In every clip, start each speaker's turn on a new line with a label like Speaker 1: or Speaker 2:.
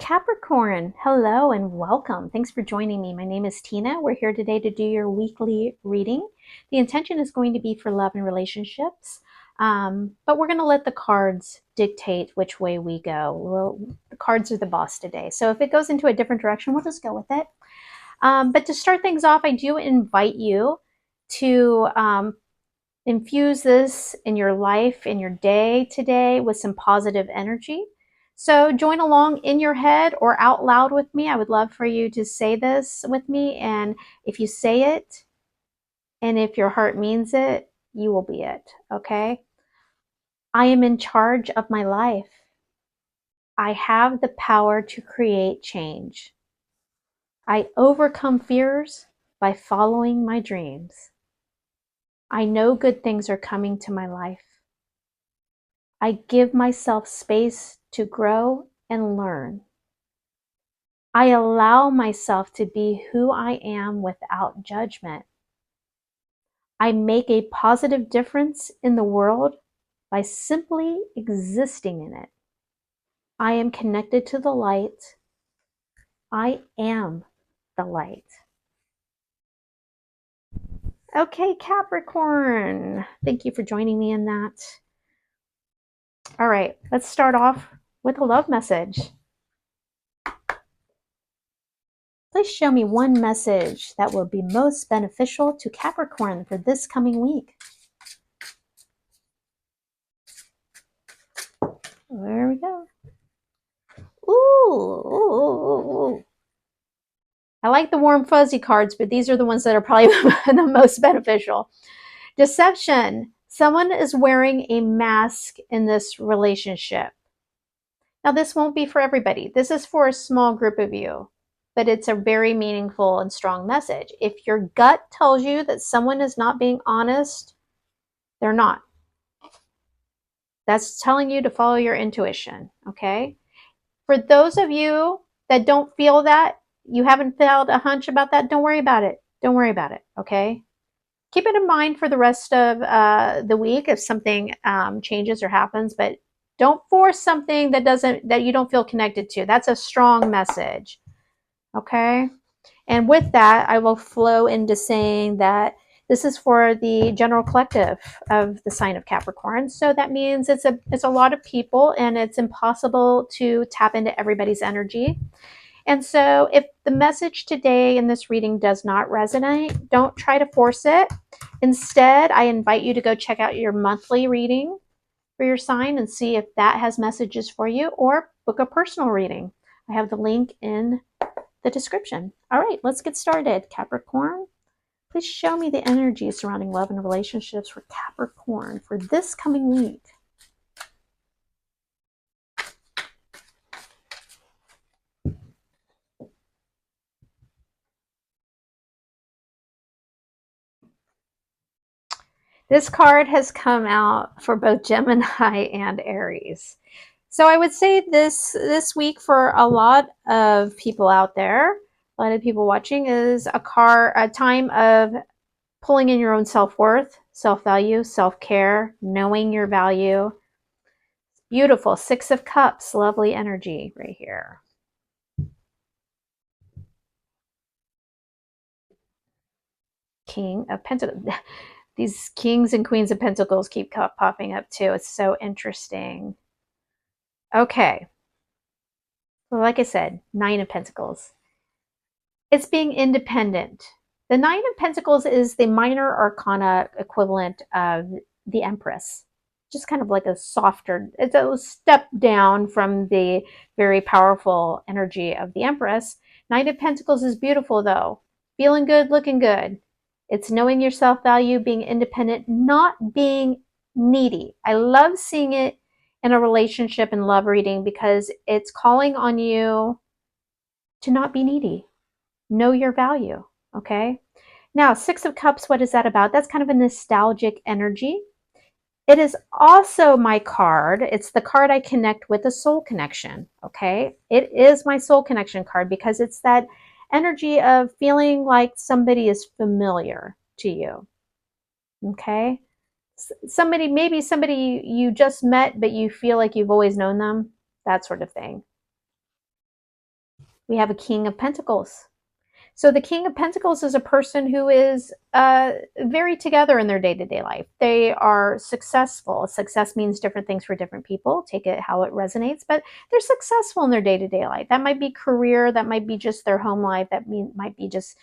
Speaker 1: Capricorn, hello and welcome. Thanks for joining me. My name is Tina. We're here today to do your weekly reading. The intention is going to be for love and relationships, but we're going to let the cards dictate which way we go. The cards are the boss today. So if it goes into a different direction, we'll just go with it. But to start things off, I do invite you to infuse this in your life, in your day today with some positive energy. So join along in your head or out loud with me. I would love for you to say this with me. And if you say it, and if your heart means it, you will be it. Okay? I am in charge of my life. I have the power to create change. I overcome fears by following my dreams. I know good things are coming to my life. I give myself space to grow and learn. I allow myself to be who I am without judgment. I make a positive difference in the world by simply existing in it. I am connected to the light. I am the light. Okay, Capricorn, thank you for joining me in that. All right, let's start off with a love message. Please show me one message that will be most beneficial to Capricorn for this coming week. There we go. Ooh. I like the warm fuzzy cards, but these are the ones that are probably the most beneficial. Deception. Someone is wearing a mask in this relationship. Now, this won't be for everybody. This is for a small group of you, but it's a very meaningful and strong message. If your gut tells you that someone is not being honest, they're not. That's telling you to follow your intuition, okay? For those of you that don't feel that, you haven't felt a hunch about that, don't worry about it. Don't worry about it, okay? Keep it in mind for the rest of the week if something changes or happens, but don't force something that you don't feel connected to. That's a strong message, okay? And with that, I will flow into saying that this is for the general collective of the sign of Capricorn. So that means it's a lot of people, and it's impossible to tap into everybody's energy. And so if the message today in this reading does not resonate, don't try to force it. Instead, I invite you to go check out your monthly reading for your sign and see if that has messages for you, or book a personal reading. I have the link in the description. All right, let's get started. Capricorn, please show me the energy surrounding love and relationships for Capricorn for this coming week. This card has come out for both Gemini and Aries. So I would say this week for a lot of people out there, a lot of people watching, is a time of pulling in your own self-worth, self-value, self-care, knowing your value. Beautiful. Six of Cups, lovely energy right here. King of Pentacles. These Kings and Queens of Pentacles keep popping up too. It's so interesting. Okay. Well, like I said, Nine of Pentacles. It's being independent. The Nine of Pentacles is the minor arcana equivalent of the Empress. Just kind of like a softer, it's a step down from the very powerful energy of the Empress. Nine of Pentacles is beautiful though. Feeling good, looking good. It's knowing your self-value, being independent, not being needy. I love seeing it in a relationship and love reading because it's calling on you to not be needy. Know your value, okay? Now, Six of Cups, what is that about? That's kind of a nostalgic energy. It is also my card. It's the card I connect with a soul connection, okay? It is my soul connection card because it's that energy of feeling like somebody is familiar to you, okay? Maybe somebody you just met, but you feel like you've always known them, that sort of thing. We have a King of Pentacles. So the King of Pentacles is a person who is very together in their day-to-day life. They are successful. Success means different things for different people. Take it how it resonates, but they're successful in their day-to-day life. That might be career, that might be just their home life, might be just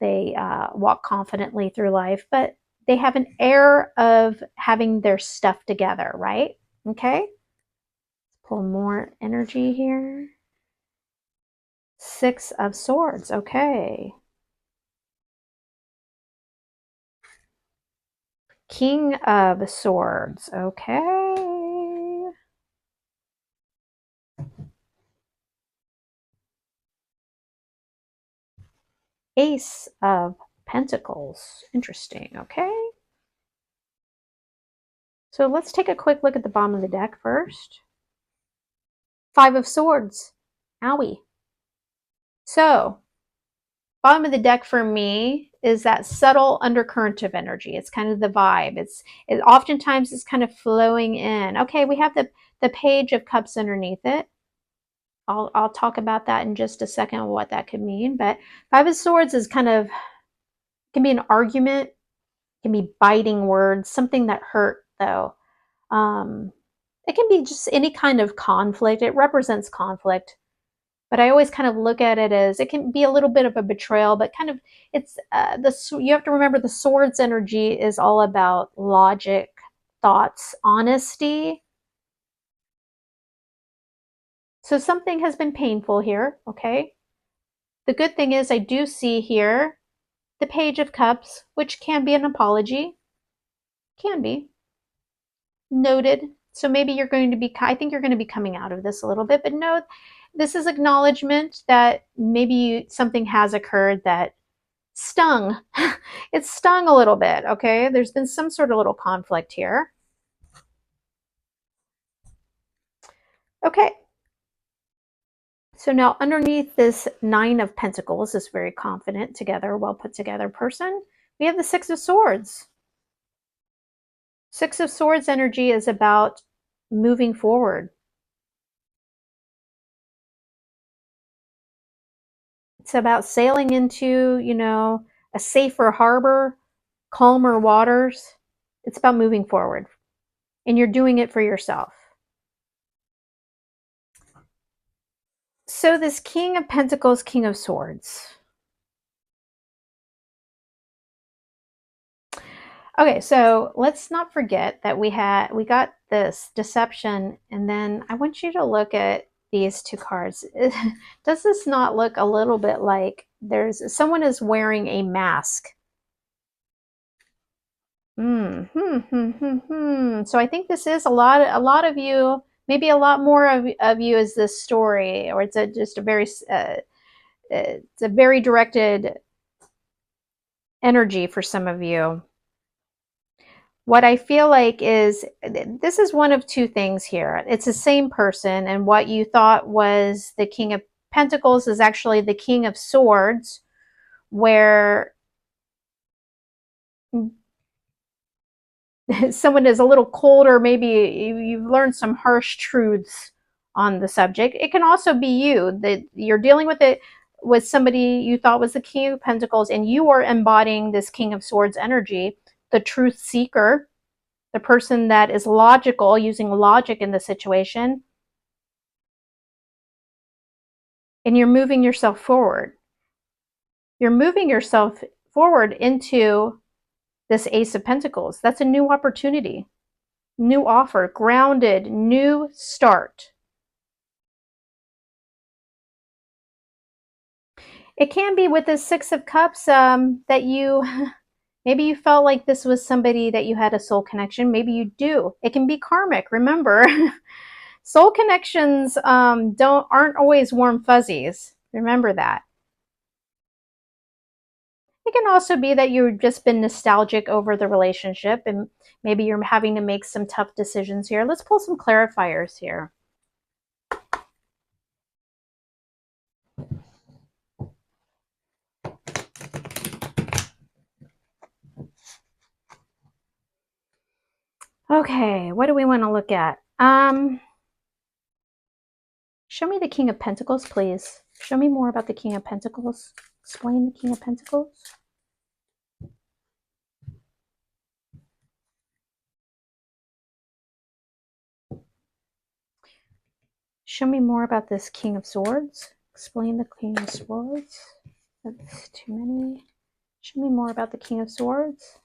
Speaker 1: they walk confidently through life, but they have an air of having their stuff together, right? Okay. Let's pull more energy here. Six of Swords. Okay. King of Swords. Okay. Ace of Pentacles. Interesting. Okay. So let's take a quick look at the bottom of the deck first. Five of Swords. Owie. So, bottom of the deck for me is that subtle undercurrent of energy. It's kind of the vibe. It oftentimes is kind of flowing in. Okay, we have the Page of Cups underneath it. I'll talk about that in just a second, what that could mean. But Five of Swords is kind of, can be an argument, can be biting words, something that hurt though. It can be just any kind of conflict. It represents conflict. But I always kind of look at it as it can be a little bit of a betrayal, but kind of it's you have to remember the Swords energy is all about logic, thoughts, honesty. So something has been painful here, okay? The good thing is I do see here the Page of Cups, which can be an apology. Can be. Noted. So maybe you're going to be, I think you're going to be coming out of this a little bit, but no, this is acknowledgement that maybe something has occurred that stung. It stung a little bit, okay? There's been some sort of little conflict here. Okay. So now underneath this Nine of Pentacles, this very confident, together, well put together person, we have the Six of Swords. Six of Swords energy is about moving forward. It's about sailing into, a safer harbor, calmer waters. It's about moving forward. And you're doing it for yourself. So this King of Pentacles, King of Swords. Okay, so let's not forget that we got this deception, and then I want you to look at these two cards. Does this not look a little bit like someone is wearing a mask? So I think this is a lot of you, maybe a lot more of you is this story, or it's just a very it's a very directed energy for some of you. What I feel like is this is one of two things here. It's the same person, and what you thought was the King of Pentacles is actually the King of Swords, where someone is a little colder, maybe you've learned some harsh truths on the subject. It can also be you, that you're dealing with it with somebody you thought was the King of Pentacles, and you are embodying this King of Swords energy, the truth seeker, the person that is logical, using logic in the situation, and you're moving yourself forward. You're moving yourself forward into this Ace of Pentacles. That's a new opportunity, new offer, grounded, new start. It can be with the Six of Cups that you, maybe you felt like this was somebody that you had a soul connection. Maybe you do. It can be karmic. Remember, soul connections aren't always warm fuzzies. Remember that. It can also be that you've just been nostalgic over the relationship, and maybe you're having to make some tough decisions here. Let's pull some clarifiers here. Okay, what do we want to look at? Show me the King of Pentacles, please. Show me more about the King of Pentacles. Explain the King of Pentacles. Show me more about this King of Swords. Explain the King of Swords. That's too many. Show me more about the King of Swords.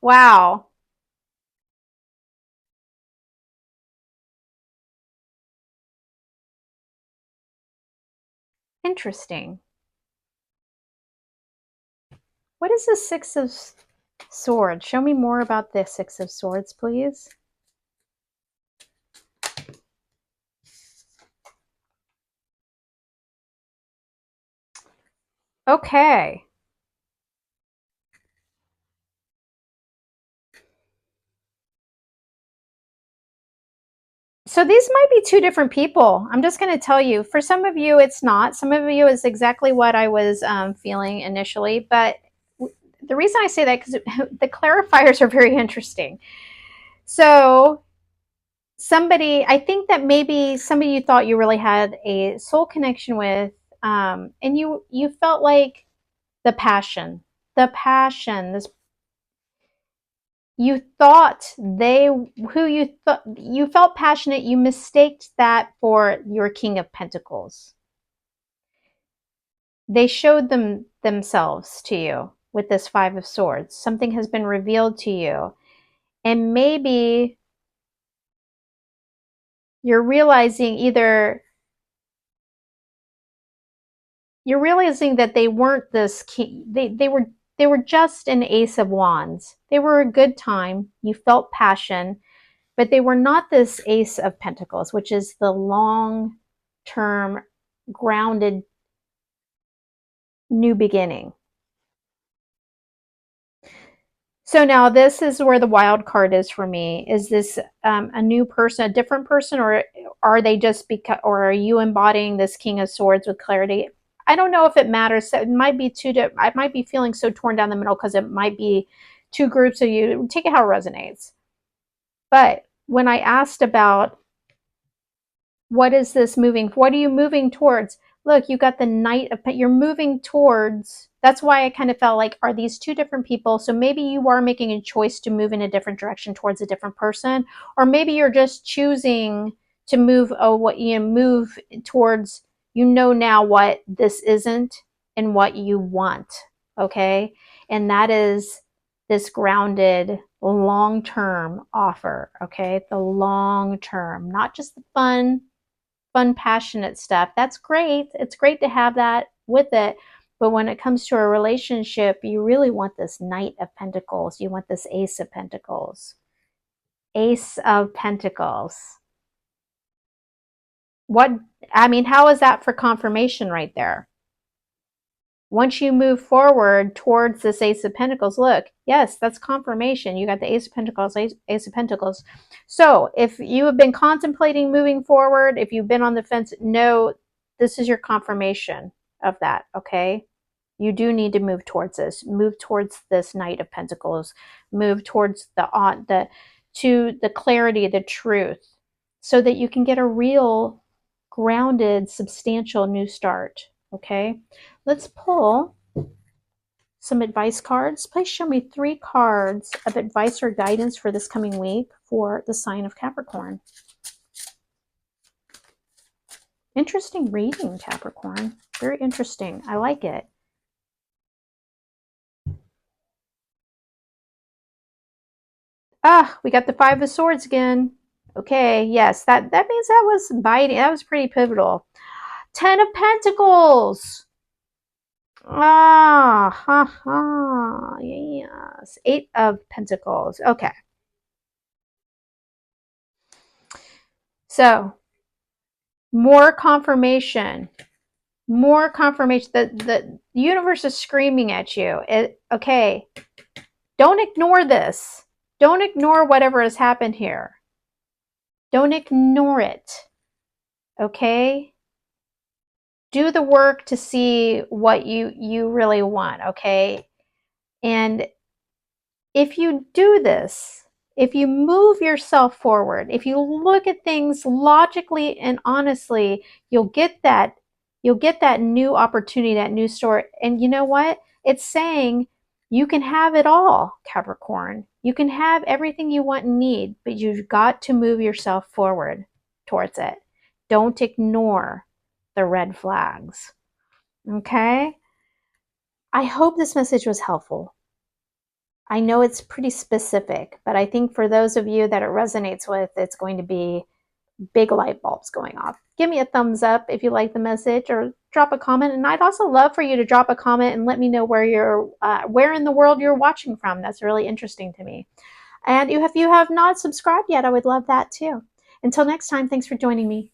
Speaker 1: Wow. Interesting. What is the Six of Swords? Show me more about the Six of Swords, please. Okay. So these might be two different people. I'm just going to tell you. For some of you, it's not. Some of you is exactly what I was feeling initially. But the reason I say that because the clarifiers are very interesting. So I think that maybe somebody you thought you really had a soul connection with, and you felt like the passion, this you thought you felt passionate, you mistaked that for your King of Pentacles. They showed themselves to you with this Five of Swords. Something has been revealed to you, and maybe you're realizing that they weren't this king. They were just an Ace of Wands. They were a good time. You felt passion, but they were not this Ace of Pentacles, which is the long-term, grounded new beginning. So now this is where the wild card is for me. Is this a new person, a different person, or are they just or are you embodying this King of Swords with clarity? I don't know if it matters. It might be I might be feeling so torn down the middle because it might be two groups of you. Take it how it resonates. But when I asked about what is this moving, what are you moving towards? Look, you got the Knight of Pentacles. You're moving towards, that's why I kind of felt like, are these two different people? So maybe you are making a choice to move in a different direction towards a different person, or maybe you're just choosing to move move towards, now what this isn't and what you want. Okay. And that is this grounded long-term offer. Okay. The long term, not just the fun, passionate stuff. That's great. It's great to have that with it. But when it comes to a relationship, you really want this Knight of Pentacles. You want this Ace of Pentacles. Ace of Pentacles. How is that for confirmation right there? Once you move forward towards this Ace of Pentacles, look, yes, that's confirmation. You got the Ace of Pentacles, Ace of Pentacles. So if you have been contemplating moving forward, if you've been on the fence, no, this is your confirmation of that, okay? You do need to move towards this. Move towards this Knight of Pentacles. Move towards the clarity, the truth, so that you can get a real, grounded, substantial new start, okay? Let's pull some advice cards. Please show me 3 cards of advice or guidance for this coming week for the sign of Capricorn. Interesting reading, Capricorn. Very interesting. I like it. We got the Five of Swords again. Okay, yes, that means that was biting. That was pretty pivotal. 10 of Pentacles. Yes. 8 of Pentacles. Okay. So, more confirmation. More confirmation. The universe is screaming at you. Okay, don't ignore this. Don't ignore whatever has happened here. Don't ignore it. Okay? Do the work to see what you really want, okay? And if you do this, if you move yourself forward, if you look at things logically and honestly, you'll get that new opportunity, that new story. And you know what? It's saying you can have it all, Capricorn. You can have everything you want and need, but you've got to move yourself forward towards it. Don't ignore the red flags. Okay? I hope this message was helpful. I know it's pretty specific, but I think for those of you that it resonates with, it's going to be big light bulbs going off. Give me a thumbs up if you like the message, or drop a comment. And I'd also love for you to drop a comment and let me know where in the world you're watching from. That's really interesting to me. And if you have not subscribed yet, I would love that too. Until next time, thanks for joining me.